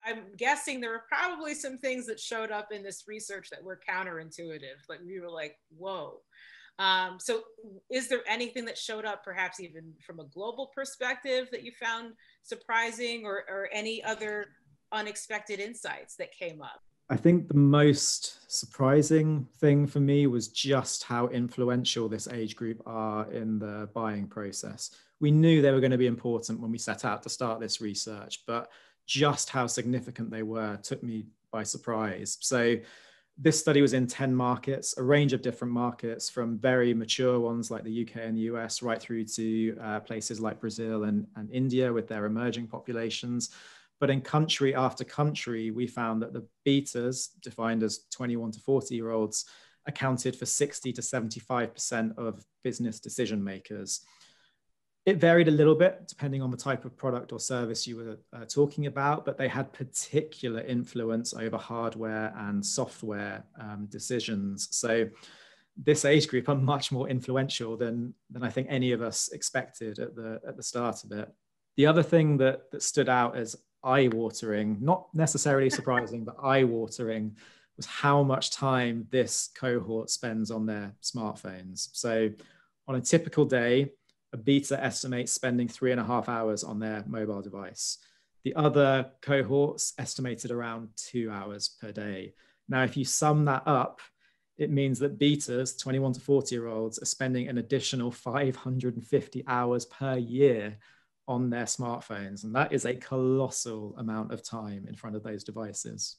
I'm guessing there were probably some things that showed up in this research that were counterintuitive. Like we were like, whoa. So is there anything that showed up perhaps even from a global perspective that you found surprising, or any other unexpected insights that came up? I think the most surprising thing for me was just how influential this age group are in the buying process. We knew they were going to be important when we set out to start this research, but just how significant they were took me by surprise. So this study was in 10 markets, a range of different markets, from very mature ones like the UK and the US, right through to places like Brazil and India with their emerging populations. But in country after country, we found that the betas, defined as 21 to 40-year-olds, accounted for 60 to 75% of business decision makers. It varied a little bit depending on the type of product or service you were talking about, but they had particular influence over hardware and software decisions. So this age group are much more influential than I think any of us expected at the start of it. The other thing that stood out as eye-watering, not necessarily surprising, but eye-watering, was how much time this cohort spends on their smartphones. So on a typical day, a beta estimates spending 3.5 hours on their mobile device. The other cohorts estimated around 2 hours per day. Now, if you sum that up, it means that betas, 21 to 40-year-olds, are spending an additional 550 hours per year on their smartphones. And that is a colossal amount of time in front of those devices.